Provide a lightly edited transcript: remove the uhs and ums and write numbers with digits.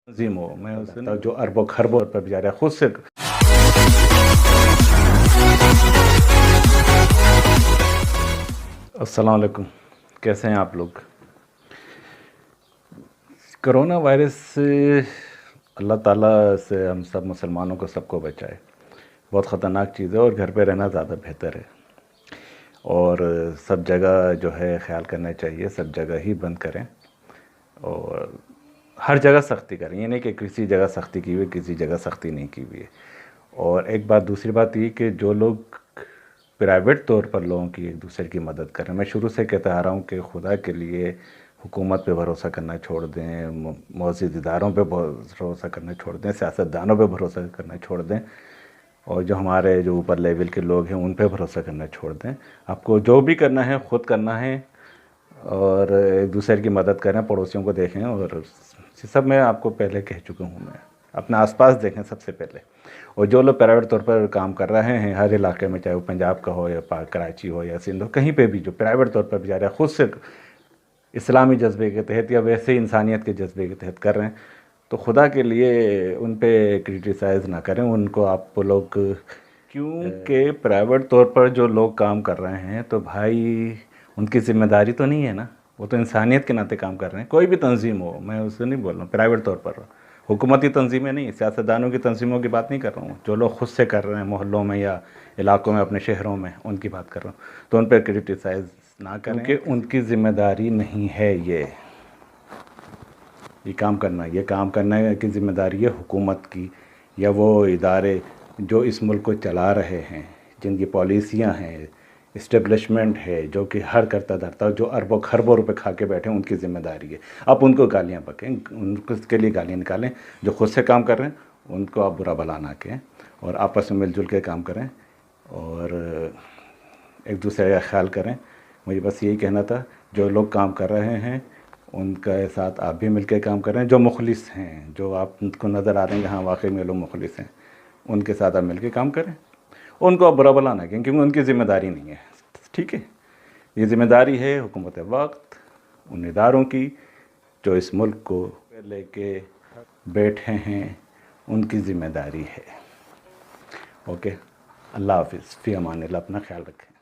تنظیم ہو، میں اسے جو اربوں خربوں پر بیچارہ خود سے السلام علیکم، کیسے ہیں آپ لوگ؟ کرونا وائرس سے اللہ تعالیٰ سے ہم سب مسلمانوں کو سب کو بچائے. بہت خطرناک چیز ہے اور گھر پہ رہنا زیادہ بہتر ہے. اور سب جگہ جو ہے خیال کرنا چاہیے، سب جگہ ہی بند کریں اور ہر جگہ سختی کریں. یہ نہیں کہ کسی جگہ سختی کی ہوئی کسی جگہ سختی نہیں کی ہوئی ہے. اور ایک بات دوسری بات یہ کہ جو لوگ پرائیویٹ طور پر لوگوں کی ایک دوسرے کی مدد کریں، میں شروع سے کہتا آ رہا ہوں کہ خدا کے لیے حکومت پہ بھروسہ کرنا چھوڑ دیں، معزز اداروں پہ بھروسہ کرنا چھوڑ دیں، سیاستدانوں پہ بھروسہ کرنا چھوڑ دیں، اور جو ہمارے جو اوپر لیول کے لوگ ہیں ان پہ بھروسہ کرنا چھوڑ دیں. آپ کو جو بھی کرنا ہے خود کرنا ہے اور ایک دوسرے کی مدد کریں، پڑوسیوں کو دیکھیں. اور سب میں آپ کو پہلے کہہ چکا ہوں، میں اپنے آس پاس دیکھیں سب سے پہلے. اور جو لوگ پرائیویٹ طور پر کام کر رہے ہیں ہر علاقے میں، چاہے وہ پنجاب کا ہو یا کراچی ہو یا سندھ ہو، کہیں پہ بھی جو پرائیویٹ طور پر بیچارے خود سے اسلامی جذبے کے تحت یا ویسے انسانیت کے جذبے کے تحت کر رہے ہیں، تو خدا کے لیے ان پہ کرٹیسائز نہ کریں ان کو. آپ لوگ کیونکہ پرائیویٹ طور پر جو لوگ کام کر رہے ہیں تو بھائی ان کی ذمہ داری تو نہیں ہے نا، وہ تو انسانیت کے ناطے کام کر رہے ہیں. کوئی بھی تنظیم ہو، میں اس سے نہیں بول رہا ہوں، پرائیویٹ طور پر حکومتی تنظیمیں نہیں، سیاستدانوں کی تنظیموں کی بات نہیں کر رہا ہوں. جو لوگ خود سے کر رہے ہیں محلوں میں یا علاقوں میں، اپنے شہروں میں، ان کی بات کر رہا ہوں. تو ان پہ کرٹیسائز نہ کریں کہ ان کی ذمہ داری نہیں ہے یہ کام کرنا. یہ کام کرنا کی ذمہ داری ہے حکومت کی یا وہ ادارے جو اس ملک کو چلا رہے ہیں، جن کی پالیسیاں ہیں، اسٹیبلشمنٹ ہے، جو کہ ہر کرتا دھرتا جو اربوں خربوں روپے کھا کے بیٹھے ہیں، ان کی ذمہ داری ہے. آپ ان کو گالیاں بکیں، ان کو اس کے لیے گالیاں نکالیں. جو خود سے کام کر رہے ہیں ان کو آپ برا بھلا نہ کہیں اور آپس میں مل جل کے کام کریں اور ایک دوسرے کا خیال کریں. مجھے بس یہی کہنا تھا. جو لوگ کام کر رہے ہیں ان کے ساتھ آپ بھی مل کے کام کریں. جو مخلص ہیں، جو آپ کو نظر آ رہے ہیں کہ ہاں واقعی میں لوگ مخلص ہیں، ان کے ساتھ آپ مل کے کام کریں. ان کو آپ برا بھلا نہ کہیں کیونکہ ان کی ذمہ داری نہیں ہے. ٹھیک ہے؟ یہ ذمہ داری ہے حکومت وقت، ان اداروں کی جو اس ملک کو لے کے بیٹھے ہیں، ان کی ذمہ داری ہے. اوکے، اللہ حافظ، فی امان اللہ. اپنا خیال رکھیں.